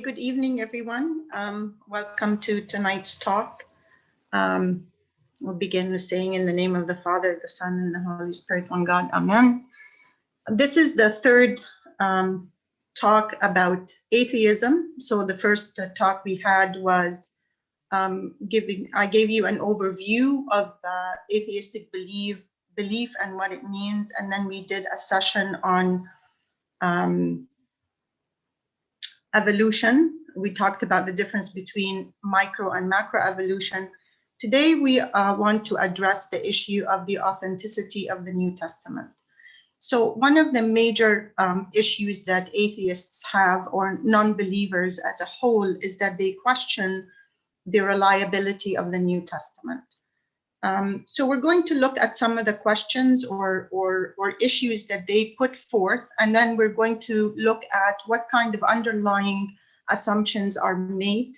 Good evening, everyone. Welcome to tonight's talk. We'll begin with saying in the name of the Father, the Son, and the Holy Spirit, one God. Amen. This is the third talk about atheism. So the first talk we had was I gave you an overview of atheistic belief and what it means, and then we did a session on evolution. We talked about the difference between micro and macro evolution. Today, we want to address the issue of the authenticity of the New Testament. So one of the major issues that atheists have, or non-believers as a whole, is that they question the reliability of the New Testament. So we're going to look at some of the questions or issues that they put forth, and then we're going to look at what kind of underlying assumptions are made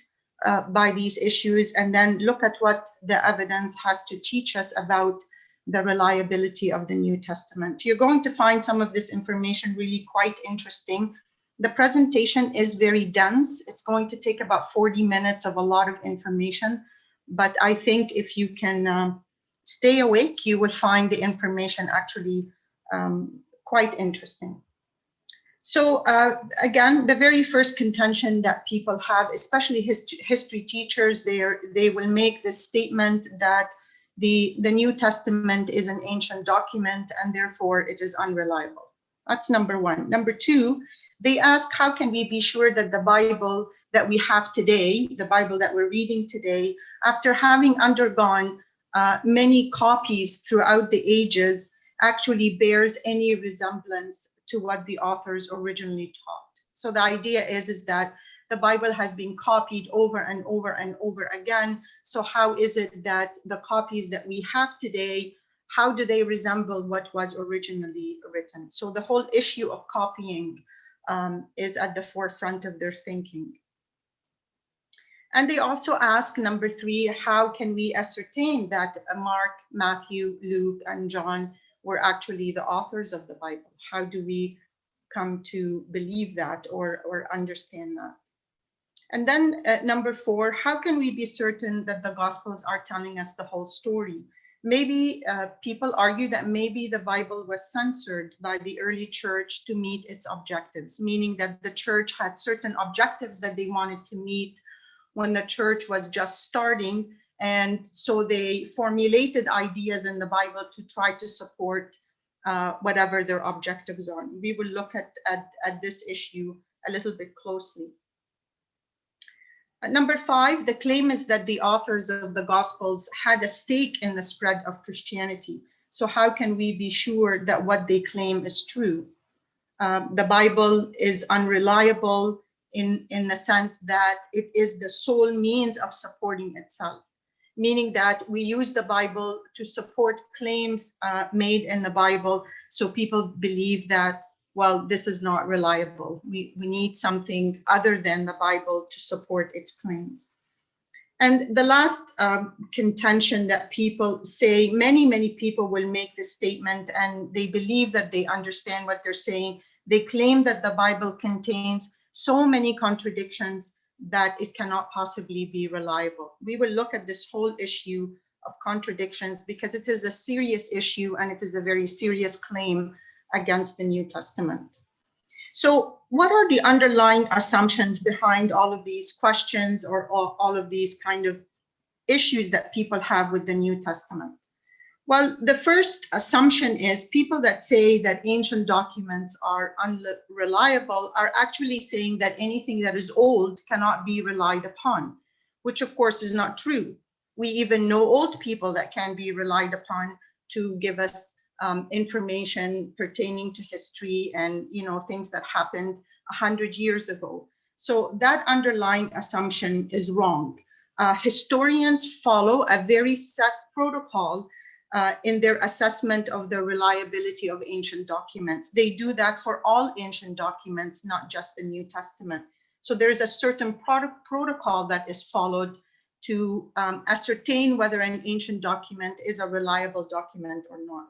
by these issues, and then look at what the evidence has to teach us about the reliability of the New Testament. You're going to find some of this information really quite interesting. The presentation is very dense. It's going to take about 40 minutes of a lot of information. But I think if you can stay awake, you will find the information actually quite interesting. So again, the very first contention that people have, especially history teachers, they will make this statement that the New Testament is an ancient document and therefore it is unreliable. That's number one. Number two, they ask, how can we be sure that the Bible that we have today, the Bible that we're reading today, after having undergone many copies throughout the ages, actually bears any resemblance to what the authors originally taught? So the idea is that the Bible has been copied over and over and over again. So how is it that the copies that we have today, how do they resemble what was originally written? So the whole issue of copying is at the forefront of their thinking. And they also ask, number three, how can we ascertain that Mark, Matthew, Luke, and John were actually the authors of the Bible? How do we come to believe that or understand that? And then number four, how can we be certain that the Gospels are telling us the whole story? Maybe people argue that maybe the Bible was censored by the early church to meet its objectives, meaning that the church had certain objectives that they wanted to meet when the church was just starting. And so they formulated ideas in the Bible to try to support whatever their objectives are. We will look at this issue a little bit closely. Number five, the claim is that the authors of the Gospels had a stake in the spread of Christianity. So how can we be sure that what they claim is true? The Bible is unreliable in the sense that it is the sole means of supporting itself, meaning that we use the Bible to support claims made in the Bible. So people believe that, well, this is not reliable. We need something other than the Bible to support its claims. And the last contention that people say, many people will make this statement and they believe that they understand what they're saying. They claim that the Bible contains so many contradictions that it cannot possibly be reliable. We will look at this whole issue of contradictions because it is a serious issue and it is a very serious claim against the New Testament. So what are the underlying assumptions behind all of these questions or all of these kind of issues that people have with the New Testament? Well, the first assumption is people that say that ancient documents are unreliable are actually saying that anything that is old cannot be relied upon, which of course is not true. We even know old people that can be relied upon to give us information pertaining to history and things that happened 100 years ago. So that underlying assumption is wrong. Historians follow a very set protocol in their assessment of the reliability of ancient documents. They do that for all ancient documents, not just the New Testament. So there is a certain protocol that is followed to ascertain whether an ancient document is a reliable document or not.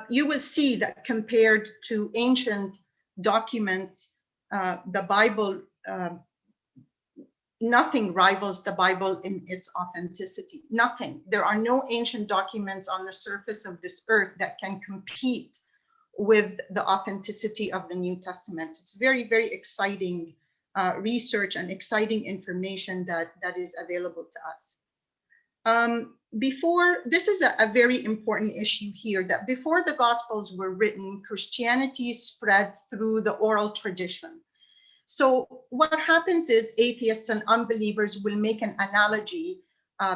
You will see that compared to ancient documents, the Bible, nothing rivals the Bible in its authenticity. Nothing. There are no ancient documents on the surface of this earth that can compete with the authenticity of the New Testament. It's very, very exciting research and exciting information that is available to us. This is a very important issue here, that before the Gospels were written, Christianity spread through the oral tradition. So what happens is atheists and unbelievers will make an analogy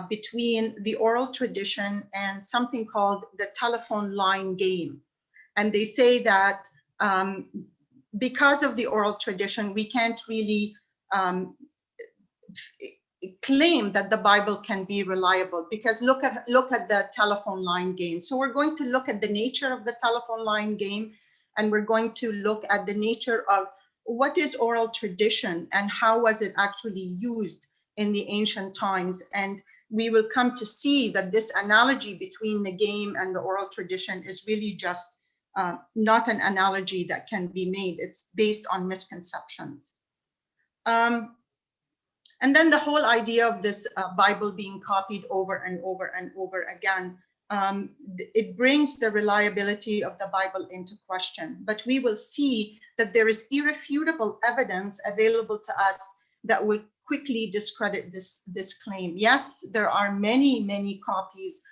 between the oral tradition and something called the telephone line game. And they say that because of the oral tradition, we can't really claim that the Bible can be reliable, because look at the telephone line game. So we're going to look at the nature of the telephone line game, and we're going to look at the nature of what is oral tradition and how was it actually used in the ancient times. And we will come to see that this analogy between the game and the oral tradition is really just not an analogy that can be made. It's based on misconceptions. And then the whole idea of this Bible being copied over and over and over again, it brings the reliability of the Bible into question. But we will see that there is irrefutable evidence available to us that will quickly discredit this claim. Yes, there are many, many copies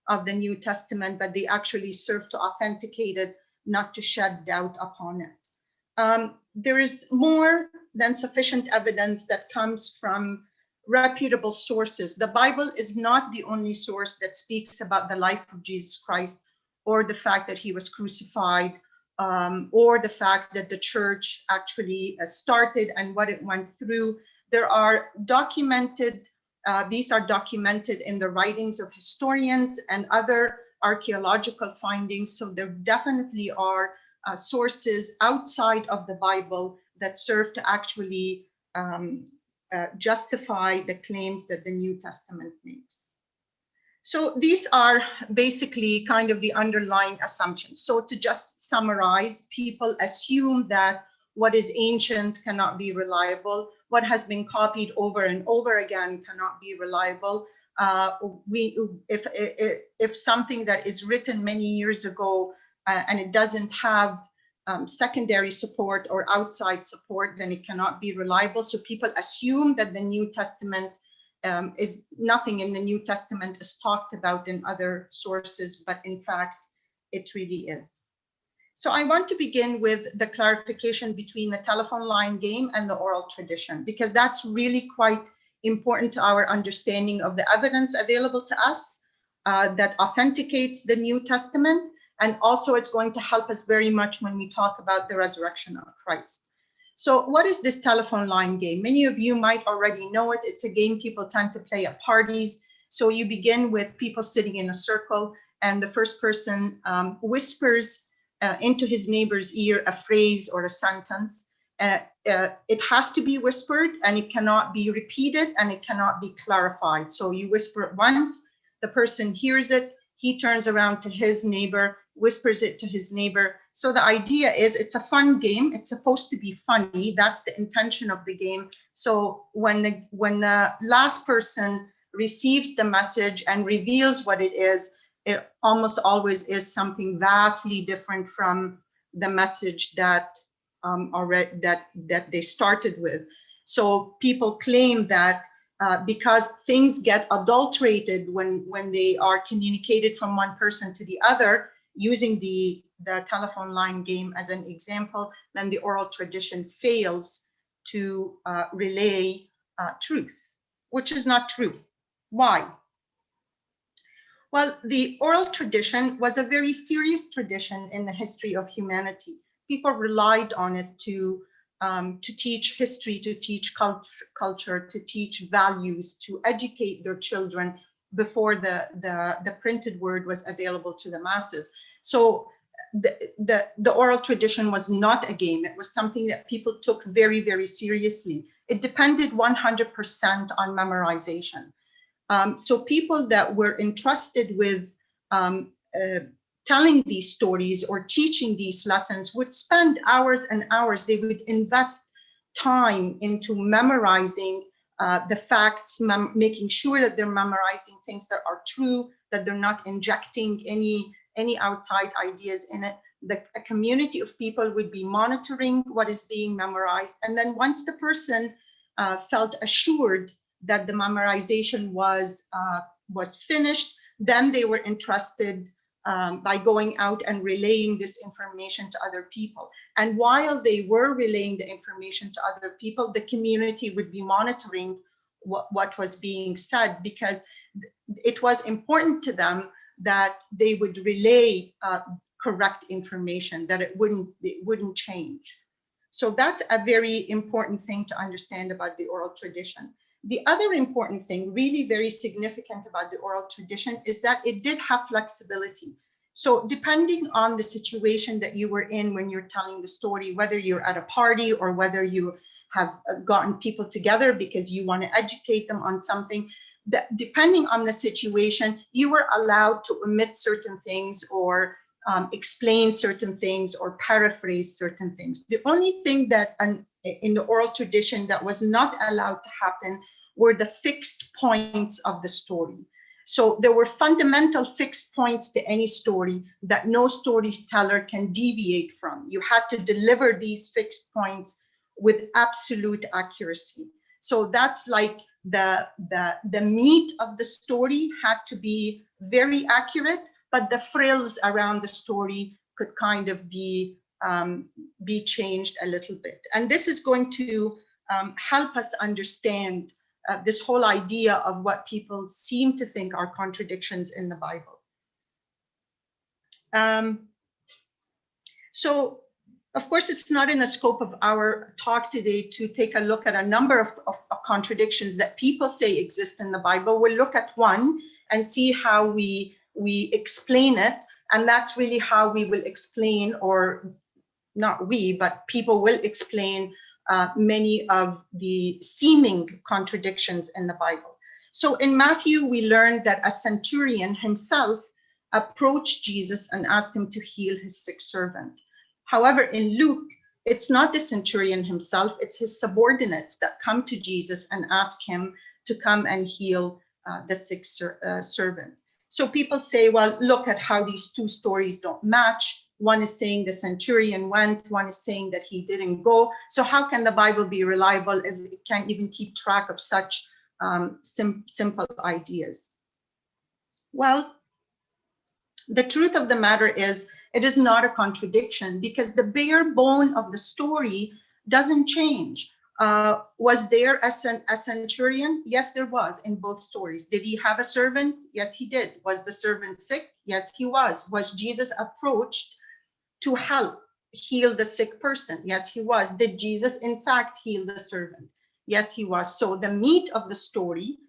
of the New Testament, but they actually serve to authenticate it, not to shed doubt upon it. There is more than sufficient evidence that comes from reputable sources. The Bible is not the only source that speaks about the life of Jesus Christ, or the fact that he was crucified, or the fact that the church actually started and what it went through. There are documented, these are documented in the writings of historians and other archaeological findings. So there definitely are sources outside of the Bible that serve to actually justify the claims that the New Testament makes. So these are basically kind of the underlying assumptions. So to just summarize, people assume that what is ancient cannot be reliable. What has been copied over and over again cannot be reliable. If something that is written many years ago and it doesn't have secondary support or outside support, then it cannot be reliable. So people assume that the New Testament is nothing in the New Testament is talked about in other sources, but in fact, it really is. So I want to begin with the clarification between the telephone line game and the oral tradition, because that's really quite important to our understanding of the evidence available to us that authenticates the New Testament. And also it's going to help us very much when we talk about the resurrection of Christ. So what is this telephone line game? Many of you might already know it. It's a game people tend to play at parties. So you begin with people sitting in a circle, and the first person whispers into his neighbor's ear a phrase or a sentence. It has to be whispered, and it cannot be repeated, and it cannot be clarified. So you whisper it once, the person hears it, he turns around to his neighbor, whispers it to his neighbor. So the idea is it's a fun game. It's supposed to be funny. That's the intention of the game. So when the last person receives the message and reveals what it is, it almost always is something vastly different from the message that that they started with. So people claim that because things get adulterated when they are communicated from one person to the other, using the telephone line game as an example, then the oral tradition fails to relay truth, which is not true. Why? Well, the oral tradition was a very serious tradition in the history of humanity. People relied on it to teach history, to teach culture, to teach values, to educate their children before the printed word was available to the masses. So the oral tradition was not a game. It was something that people took very, very seriously. It depended 100% on memorization. So people that were entrusted with telling these stories or teaching these lessons would spend hours and hours. They would invest time into memorizing the facts, making sure that they're memorizing things that are true, that they're not injecting any outside ideas in it. A community of people would be monitoring what is being memorized. And then once the person felt assured that the memorization was finished, then they were entrusted by going out and relaying this information to other people. And while they were relaying the information to other people, the community would be monitoring what was being said, because it was important to them that they would relay correct information, that it wouldn't change. So that's a very important thing to understand about the oral tradition. The other important thing, really very significant about the oral tradition, is that it did have flexibility. So depending on the situation that you were in when you're telling the story, whether you're at a party or whether you have gotten people together because you want to educate them on something, that depending on the situation, you were allowed to omit certain things or explain certain things or paraphrase certain things. The only thing that in the oral tradition that was not allowed to happen were the fixed points of the story. So there were fundamental fixed points to any story that no storyteller can deviate from. You had to deliver these fixed points with absolute accuracy. So that's like the meat of the story had to be very accurate, but the frills around the story could kind of be changed a little bit. And this is going to help us understand this whole idea of what people seem to think are contradictions in the Bible. So, of course, it's not in the scope of our talk today to take a look at a number of contradictions that people say exist in the Bible. We'll look at one and see how we explain it. And that's really how we will explain, or not we, but people will explain many of the seeming contradictions in the Bible. So in Matthew, we learned that a centurion himself approached Jesus and asked him to heal his sick servant. However, in Luke, it's not the centurion himself, it's his subordinates that come to Jesus and ask him to come and heal the sick servant. So people say, well, look at how these two stories don't match. One is saying the centurion went, one is saying that he didn't go. So how can the Bible be reliable if it can't even keep track of such simple ideas? Well, the truth of the matter is, it is not a contradiction, because the bare bone of the story doesn't change. Was there a centurion? Yes, there was in both stories. Did he have a servant? Yes, he did. Was the servant sick? Yes, he was. Was Jesus approached to help heal the sick person? Yes, he was. Did Jesus, in fact, heal the servant? Yes, he was. So the meat of the story,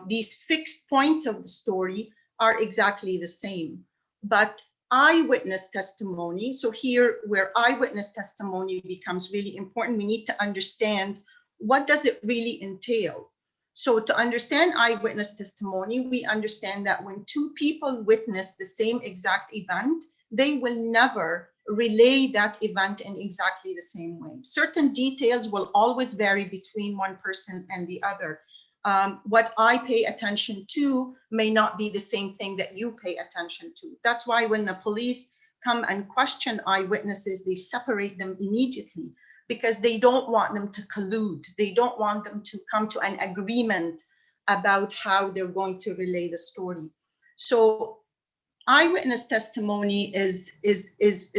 these fixed points of the story, are exactly the same. But eyewitness testimony, so here where eyewitness testimony becomes really important, we need to understand, what does it really entail? So to understand eyewitness testimony, we understand that when two people witness the same exact event, they will never relay that event in exactly the same way. Certain details will always vary between one person and the other. What I pay attention to may not be the same thing that you pay attention to. That's why when the police come and question eyewitnesses, they separate them immediately, because they don't want them to collude. They don't want them to come to an agreement about how they're going to relay the story. So eyewitness testimony is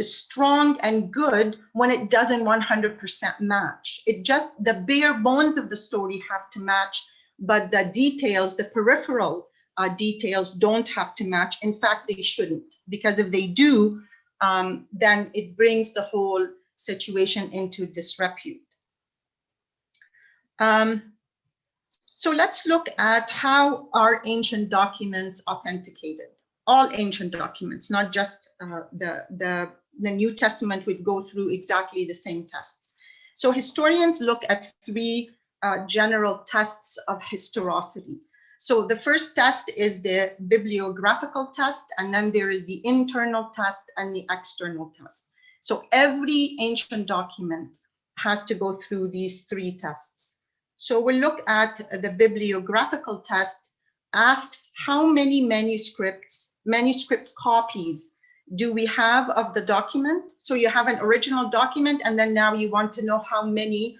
strong and good when it doesn't 100% match. It just, the bare bones of the story have to match, but the details, the peripheral details don't have to match. In fact, they shouldn't, because if they do, then it brings the whole situation into disrepute. So let's look at how are ancient documents authenticated. All ancient documents, not just the New Testament, would go through exactly the same tests. So historians look at three general tests of historicity. So the first test is the bibliographical test, and then there is the internal test and the external test. So every ancient document has to go through these 3 tests. So we'll look at the bibliographical test. Asks how many manuscript copies do we have of the document? So you have an original document, and then now you want to know how many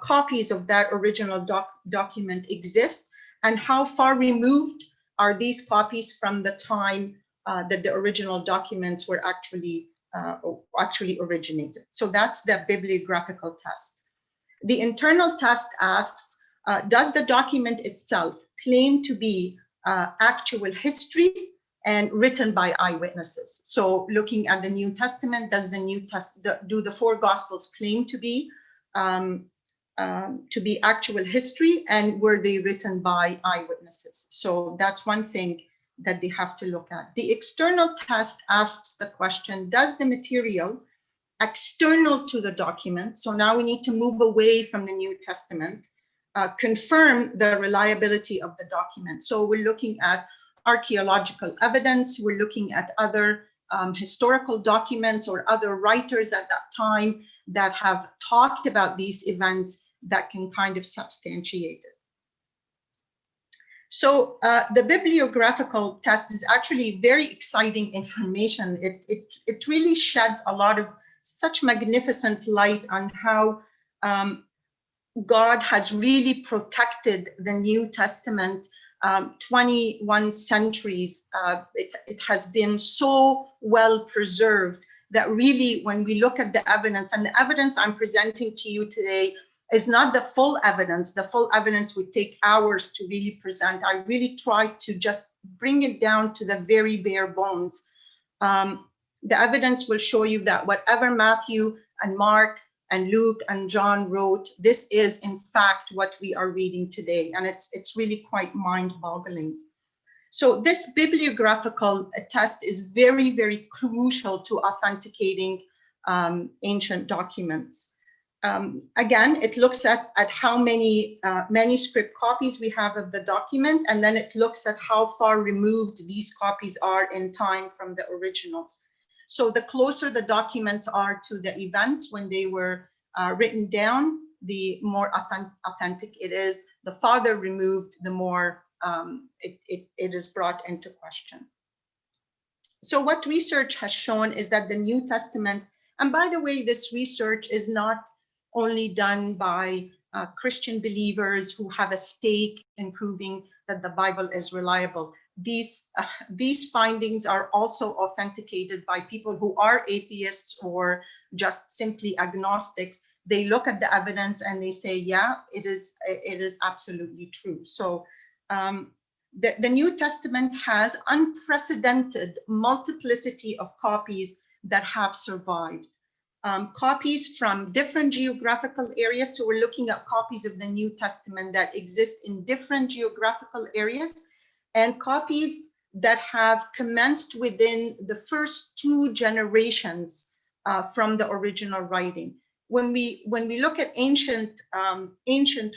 copies of that original document exist, and how far removed are these copies from the time that the original documents were actually originated. So that's the bibliographical test. The internal test asks, does the document itself claim to be actual history and written by eyewitnesses? So looking at the New Testament, does do the 4 Gospels claim to be actual history, and were they written by eyewitnesses? So that's one thing that they have to look at. The external test asks the question, does the material external to the document, so now we need to move away from the New Testament, confirm the reliability of the document? So we're looking at archaeological evidence, we're looking at other historical documents or other writers at that time that have talked about these events that can kind of substantiate it. So the bibliographical test is actually very exciting information. It really sheds a lot of such magnificent light on how God has really protected the New Testament 21 centuries. It has been so well preserved that really, when we look at the evidence, and the evidence I'm presenting to you today is not the full evidence. The full evidence would take hours to really present. I really tried to just bring it down to the very bare bones. The evidence will show you that whatever Matthew and Mark and Luke and John wrote, this is in fact what we are reading today. And it's really quite mind-boggling. So this bibliographical test is very, very crucial to authenticating ancient documents. Again, it looks at how many manuscript copies we have of the document, and then it looks at how far removed these copies are in time from the originals. So the closer the documents are to the events when they were written down, the more authentic it is. The farther removed, the more it is brought into question. So what research has shown is that the New Testament, and by the way, this research is not only done by Christian believers who have a stake in proving that the Bible is reliable. These findings are also authenticated by people who are atheists or just simply agnostics. They look at the evidence and they say, yeah, it is absolutely true. So the New Testament has unprecedented multiplicity of copies that have survived. Copies from different geographical areas. So we're looking at copies of the New Testament that exist in different geographical areas, and copies that have commenced within the first 2 generations from the original writing. When we look at ancient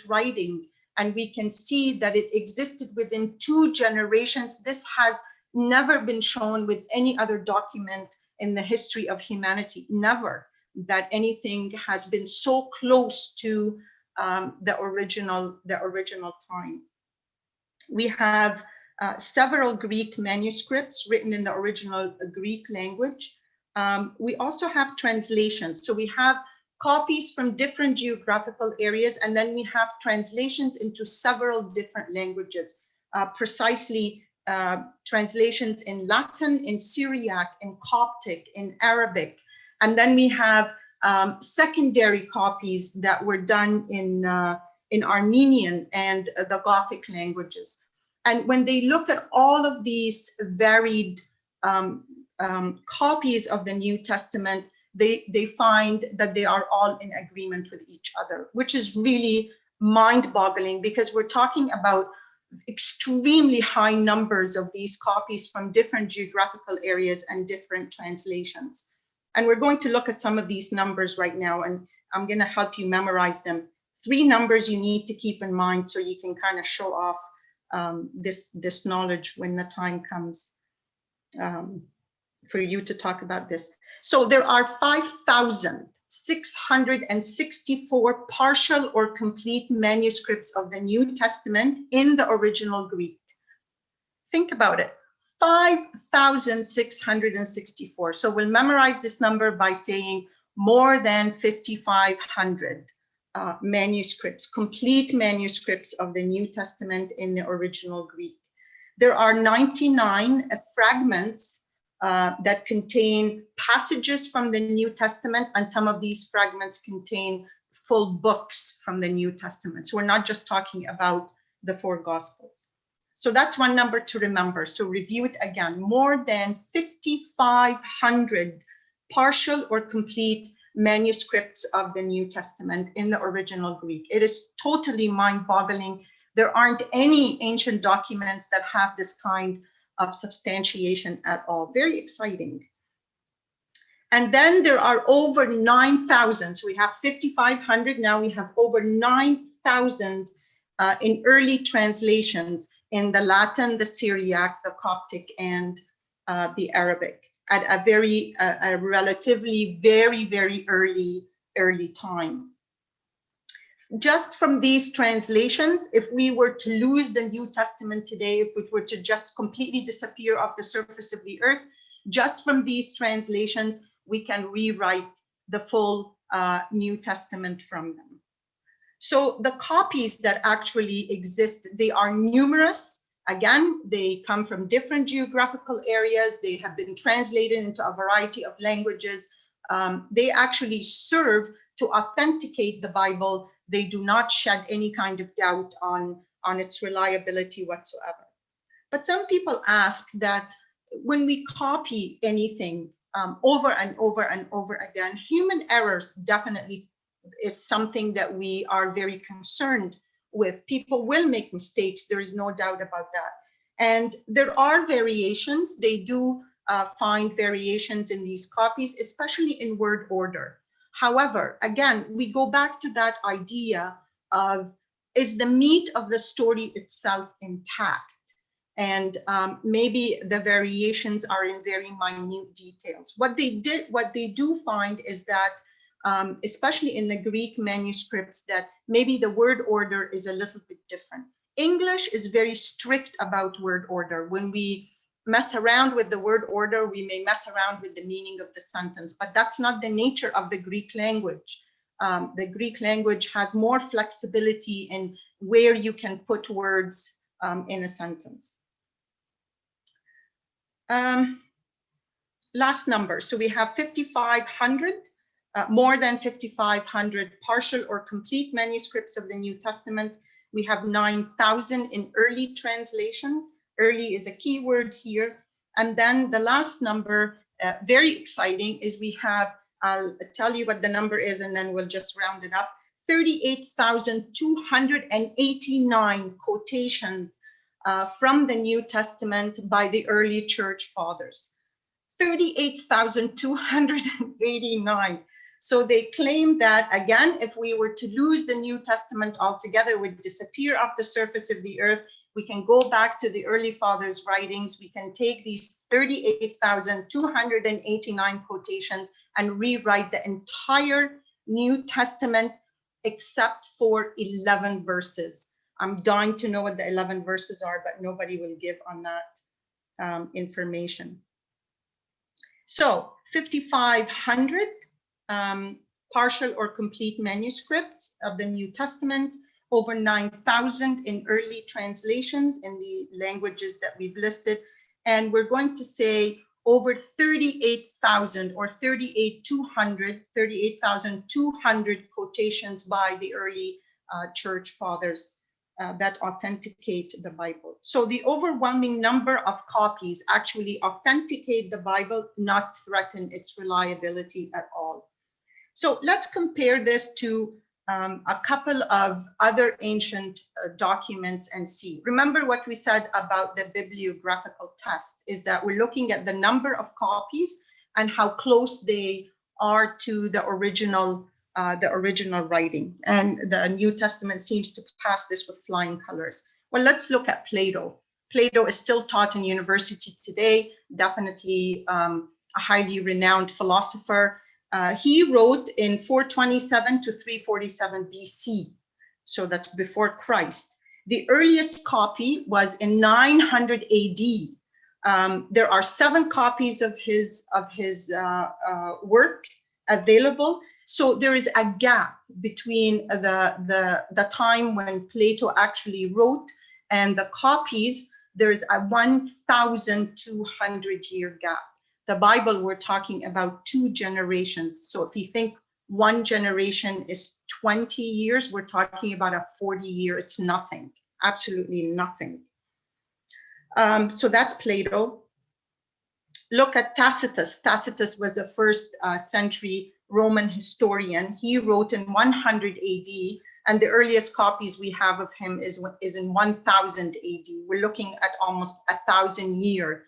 writing, and we can see that it existed within 2 generations, this has never been shown with any other document in the history of humanity. Never that anything has been so close to the original time. We have several Greek manuscripts written in the original Greek language. We also have translations. So we have copies from different geographical areas, and then we have translations into several different languages, precisely translations in Latin, in Syriac, in Coptic, in Arabic. And then we have secondary copies that were done in Armenian and the Gothic languages. And when they look at all of these varied copies of the New Testament, they find that they are all in agreement with each other, which is really mind-boggling, because we're talking about extremely high numbers of these copies from different geographical areas and different translations. And we're going to look at some of these numbers right now, and I'm going to help you memorize them. 3 numbers you need to keep in mind so you can kind of show off this knowledge when the time comes for you to talk about this. So there are 5,000 664 partial or complete manuscripts of the New Testament in the original Greek. Think about it, 5,664. So we'll memorize this number by saying more than 5,500 manuscripts, complete manuscripts of the New Testament in the original Greek. There are 99 fragments that contain passages from the New Testament, and some of these fragments contain full books from the New Testament. So we're not just talking about the 4 Gospels. So that's one number to remember. So review it again. More than 5,500 partial or complete manuscripts of the New Testament in the original Greek. It is totally mind-boggling. There aren't any ancient documents that have this kind of substantiation at all. Very exciting. And then there are over 9,000. So we have 5,500. Now we have over 9,000 in early translations in the Latin, the Syriac, the Coptic, and the Arabic at a relatively very early time. Just from these translations, if we were to lose the New Testament today, if it were to just completely disappear off the surface of the earth, just from these translations, we can rewrite the full New Testament from them. So the copies that actually exist, they are numerous. Again, they come from different geographical areas. They have been translated into a variety of languages. They actually serve to authenticate the Bible. They do not shed any kind of doubt on its reliability whatsoever. But some people ask that when we copy anything over and over again, human errors definitely is something that we are very concerned with. People will make mistakes. There is no doubt about that. And there are variations. They do find variations in these copies, especially in word order. However, again, we go back to that idea of, is the meat of the story itself intact? And maybe the variations are in very minute details. What they do find is that, especially in the Greek manuscripts, that maybe the word order is a little bit different. English is very strict about word order. When we mess around with the word order, we may mess around with the meaning of the sentence, but that's not the nature of the Greek language. The Greek language has more flexibility in where you can put words in a sentence. Last number, so we have 5,500, more than 5,500 partial or complete manuscripts of the New Testament. We have 9,000 in early translations. Early is a key word here. And then the last number, very exciting, is we have, I'll tell you what the number is and then we'll just round it up, 38,289 quotations from the New Testament by the early church fathers. 38,289. So they claim that, again, if we were to lose the New Testament altogether, it would disappear off the surface of the earth. We can go back to the early fathers' writings. We can take these 38,289 quotations and rewrite the entire New Testament except for 11 verses. I'm dying to know what the 11 verses are, but nobody will give on that information. So 5,500 partial or complete manuscripts of the New Testament, over 9,000 in early translations in the languages that we've listed. And we're going to say over 38,000 or 38,200 quotations by the early church fathers that authenticate the Bible. So the overwhelming number of copies actually authenticate the Bible, not threaten its reliability at all. So let's compare this to a couple of other ancient documents and see. Remember what we said about the bibliographical test is that we're looking at the number of copies and how close they are to the original writing. And the New Testament seems to pass this with flying colors. Well, let's look at Plato. Plato is still taught in university today, definitely a highly renowned philosopher. He wrote in 427 to 347 BC, so that's before Christ. The earliest copy was in 900 AD. There are 7 copies of his work available. So there is a gap between the time when Plato actually wrote and the copies. There's a 1,200 year gap. The Bible, we're talking about 2 generations. So if you think one generation is 20 years, we're talking about a 40-year, it's nothing, absolutely nothing. So that's Plato. Look at Tacitus. Tacitus was a first century Roman historian. He wrote in 100 AD, and the earliest copies we have of him is in 1000 AD. We're looking at almost 1,000-year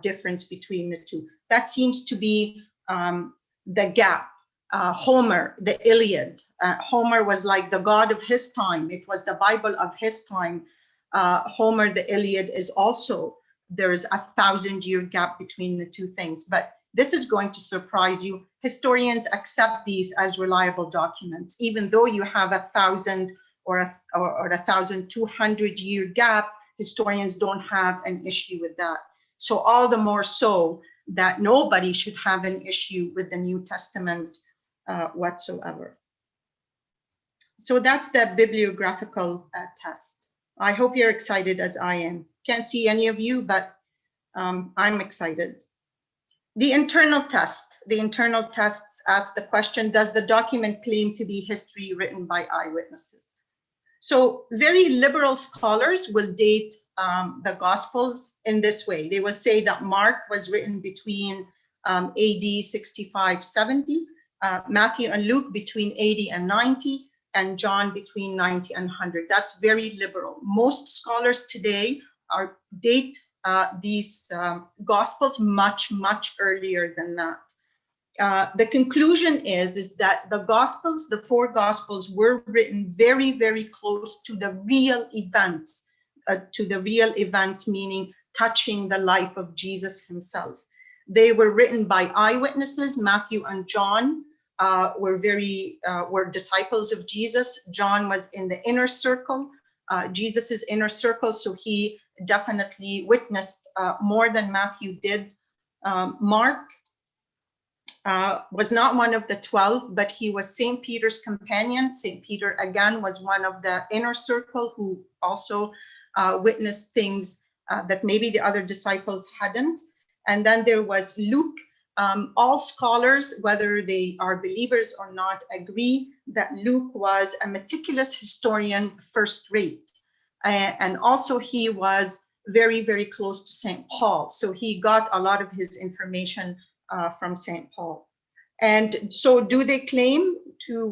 difference between the two. That seems to be the gap. Homer, the Iliad. Homer was like the god of his time. It was the Bible of his time. Homer, the Iliad is also, there's 1,000-year gap between the two things. But this is going to surprise you. Historians accept these as reliable documents, even though you have 1,000 or 1,200-year gap. Historians don't have an issue with that. So all the more so that nobody should have an issue with the New Testament whatsoever. So that's the bibliographical test. I hope you're excited as I am. Can't see any of you, but I'm excited. The internal test. The internal tests ask the question, does the document claim to be history written by eyewitnesses? So very liberal scholars will date the Gospels in this way. They will say that Mark was written between AD 65-70, Matthew and Luke between 80 and 90, and John between 90 and 100. That's very liberal. Most scholars today date these Gospels much, much earlier than that. The conclusion is that the Gospels, the 4 Gospels, were written very, very close to the real events, meaning touching the life of Jesus himself. They were written by eyewitnesses. Matthew and John were disciples of Jesus. John was in the inner circle, Jesus's inner circle, so he definitely witnessed more than Matthew did. Mark was not one of the 12, but he was St. Peter's companion. St. Peter, again, was one of the inner circle who also witnessed things that maybe the other disciples hadn't. And then there was Luke. All scholars, whether they are believers or not, agree that Luke was a meticulous historian, first rate. And also he was very, very close to St. Paul. So he got a lot of his information from St. Paul. And so do they claim to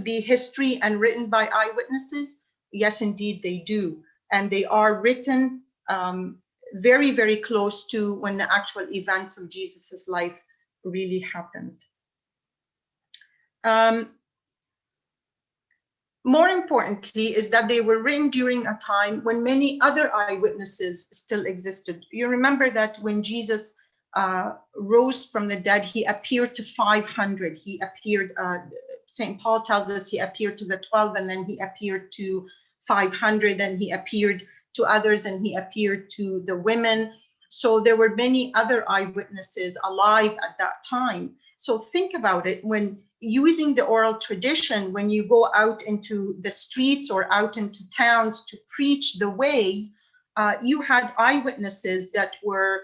be history and written by eyewitnesses? Yes, indeed they do. And they are written very, very close to when the actual events of Jesus's life really happened. More importantly is that they were written during a time when many other eyewitnesses still existed. You remember that when Jesus rose from the dead, he appeared to 500. He appeared, St. Paul tells us he appeared to the 12, and then he appeared to 500, and he appeared to others, and he appeared to the women. So there were many other eyewitnesses alive at that time. So think about it, when using the oral tradition, when you go out into the streets or out into towns to preach the way, you had eyewitnesses that were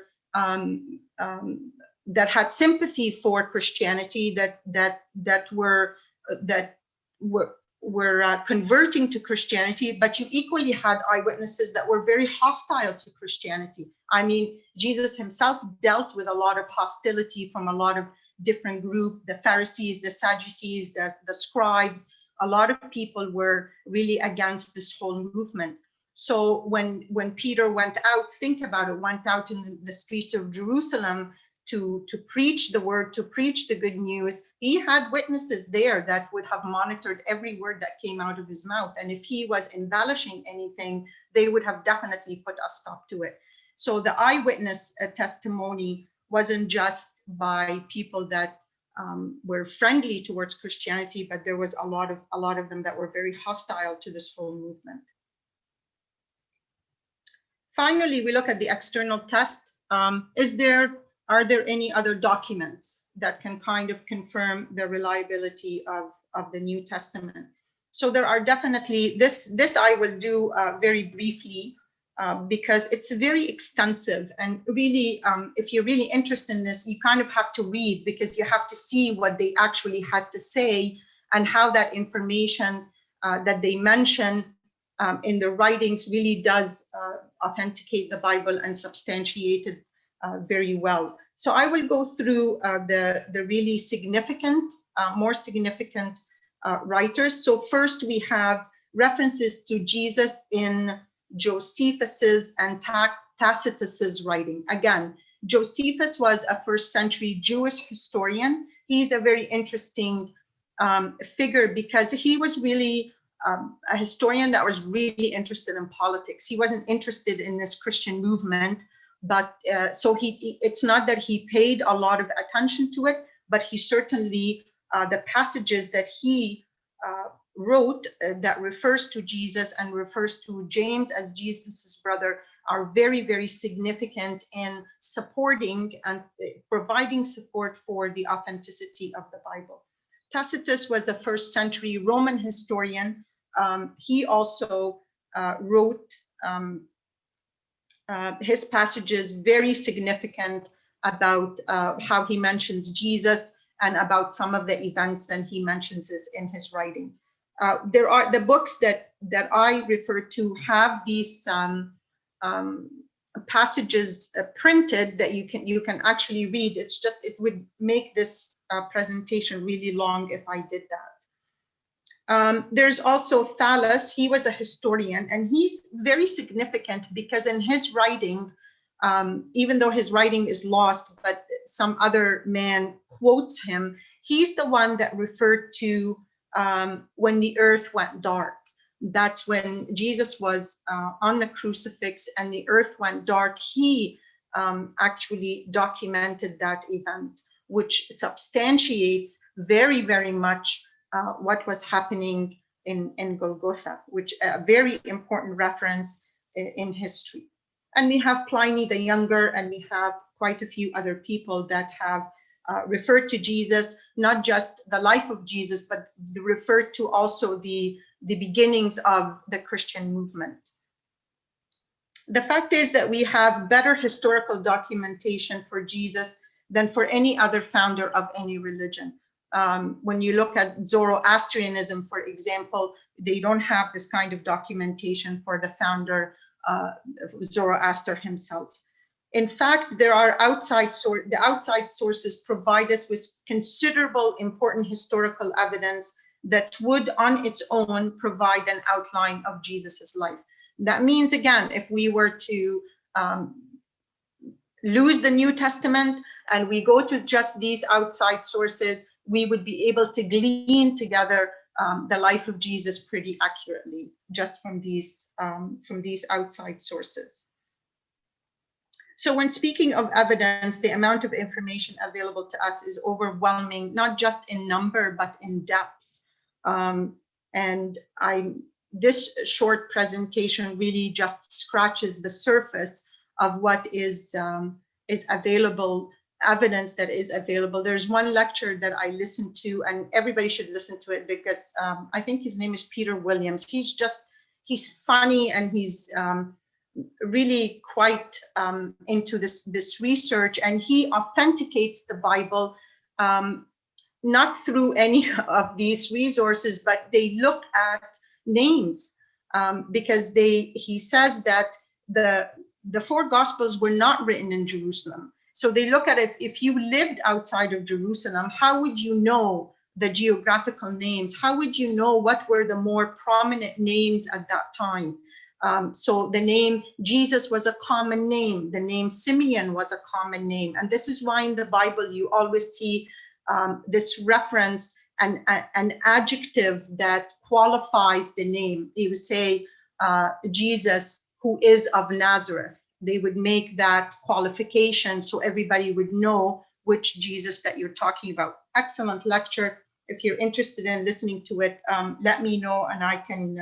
that had sympathy for Christianity, that were converting to Christianity, but you equally had eyewitnesses that were very hostile to Christianity. I mean, Jesus himself dealt with a lot of hostility from a lot of different groups, the Pharisees, the Sadducees, the scribes. A lot of people were really against this whole movement. So when Peter went out, think about it, went out in the streets of Jerusalem to preach the word, to preach the good news, he had witnesses there that would have monitored every word that came out of his mouth. And if he was embellishing anything, they would have definitely put a stop to it. So the eyewitness testimony wasn't just by people that were friendly towards Christianity, but there was a lot of them that were very hostile to this whole movement. Finally, we look at the external test. Are there any other documents that can kind of confirm the reliability of the New Testament? So there are definitely, this I will do very briefly because it's very extensive, and really, if you're really interested in this, you kind of have to read, because you have to see what they actually had to say and how that information that they mention in the writings really does authenticate the Bible and substantiate it very well. So I will go through the really significant, more significant writers. So first we have references to Jesus in Josephus's and Tacitus's writing. Again, Josephus was a first century Jewish historian. He's a very interesting figure because he was really a historian that was really interested in politics. He wasn't interested in this Christian movement, but so it's not that he paid a lot of attention to it, but he certainly, the passages that he wrote that refers to Jesus and refers to James as Jesus's brother are very, very significant in supporting and providing support for the authenticity of the Bible. Tacitus was a first century Roman historian. He also wrote his passages very significant about how he mentions Jesus and about some of the events that he mentions this in his writing. There are the books that I refer to have these passages printed that you can actually read. It's just, it would make this presentation really long if I did that. There's also Thales. He was a historian, and he's very significant because in his writing, even though his writing is lost, but some other man quotes him, he's the one that referred to when the earth went dark. That's when Jesus was on the crucifix and the earth went dark. He actually documented that event, which substantiates very, very much what was happening in Golgotha, which a very important reference in history. And we have Pliny the Younger, and we have quite a few other people that have referred to Jesus, not just the life of Jesus, but referred to also the beginnings of the Christian movement. The fact is that we have better historical documentation for Jesus than for any other founder of any religion. When you look at Zoroastrianism, for example, they don't have this kind of documentation for the founder, Zoroaster himself. In fact, there are the outside sources provide us with considerable important historical evidence that would on its own provide an outline of Jesus's life. That means, again, if we were to lose the New Testament and we go to just these outside sources, we would be able to glean together the life of Jesus pretty accurately just from these outside sources. So when speaking of evidence, the amount of information available to us is overwhelming, not just in number, but in depth. And this short presentation really just scratches the surface of what is available, evidence that is available. There's one lecture that I listened to, and everybody should listen to it because I think his name is Peter Williams. He's funny, and he's really quite into this research, and he authenticates the Bible not through any of these resources, but they look at names because he says that the four Gospels were not written in Jerusalem. So they look at it, if you lived outside of Jerusalem, how would you know the geographical names? How would you know what were the more prominent names at that time? So the name Jesus was a common name. The name Simeon was a common name. And this is why in the Bible, you always see this reference and an adjective that qualifies the name. They would say Jesus, who is of Nazareth. They would make that qualification so everybody would know which Jesus that you're talking about. Excellent lecture. If you're interested in listening to it, let me know and I can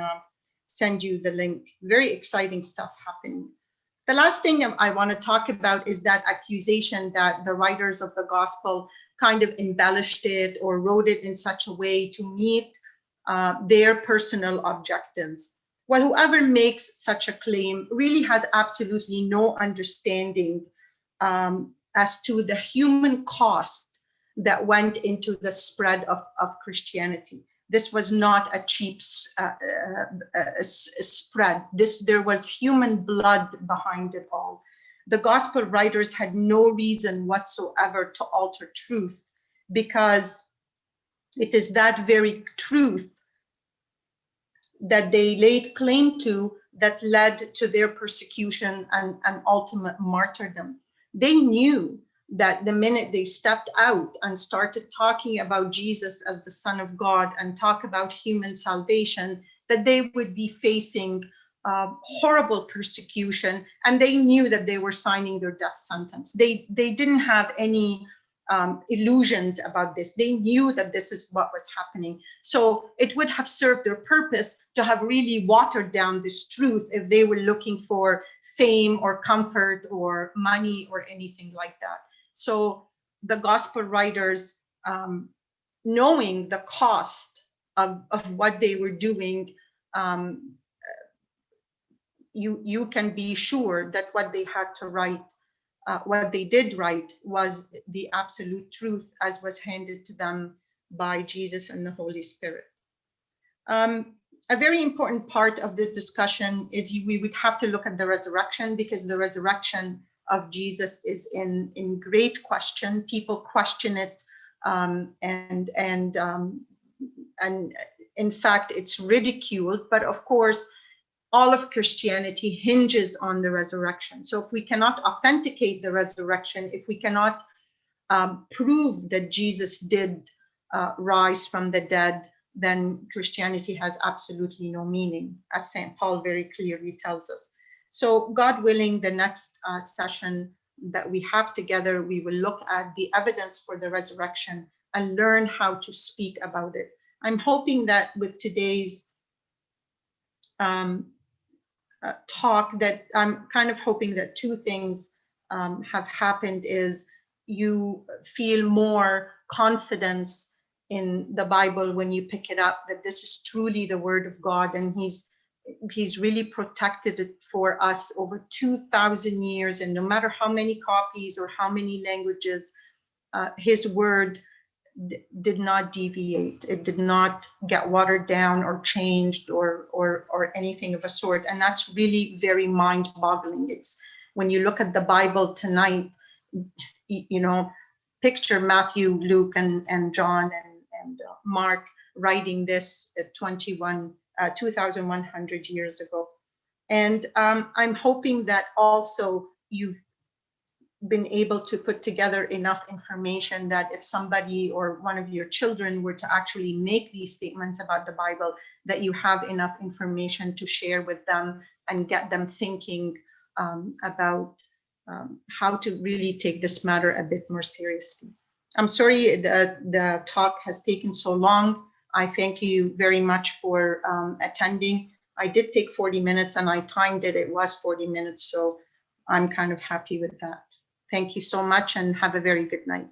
send you the link. Very exciting stuff happening. The last thing I want to talk about is that accusation that the writers of the gospel kind of embellished it or wrote it in such a way to meet their personal objectives. Well, whoever makes such a claim really has absolutely no understanding as to the human cost that went into the spread of Christianity. This was not a cheap spread. There was human blood behind it all. The gospel writers had no reason whatsoever to alter truth, because it is that very truth that they laid claim to that led to their persecution and ultimate martyrdom. They knew that the minute they stepped out and started talking about Jesus as the Son of God and talk about human salvation, that they would be facing horrible persecution, and they knew that they were signing their death sentence. They didn't have any illusions about this. They knew that this is what was happening. So it would have served their purpose to have really watered down this truth if they were looking for fame or comfort or money or anything like that. So the gospel writers, knowing the cost of what they were doing, you can be sure that what they had to write, what they did write, was the absolute truth as was handed to them by Jesus and the Holy Spirit. A very important part of this discussion is we would have to look at the resurrection, because the resurrection of Jesus is in great question. People question it, and in fact, it's ridiculed. But of course, all of Christianity hinges on the resurrection. So if we cannot authenticate the resurrection, if we cannot prove that Jesus did rise from the dead, then Christianity has absolutely no meaning, as St. Paul very clearly tells us. So God willing, the next session that we have together, we will look at the evidence for the resurrection and learn how to speak about it. I'm hoping that with today's talk, that I'm kind of hoping that two things have happened. Is you feel more confidence in the Bible when you pick it up, that this is truly the word of God, and he's really protected it for us over 2,000 years, and no matter how many copies or how many languages, his word did not deviate. It did not get watered down or changed or anything of a sort. And that's really very mind-boggling. It's when you look at the Bible tonight, you know, picture Matthew, Luke, and John and Mark writing this at 2,100 years ago. And I'm hoping that also you've been able to put together enough information that if somebody or one of your children were to actually make these statements about the Bible, that you have enough information to share with them and get them thinking about how to really take this matter a bit more seriously. I'm sorry the talk has taken so long. I thank you very much for attending. I did take 40 minutes and I timed it. It was 40 minutes, so I'm kind of happy with that. Thank you so much and have a very good night.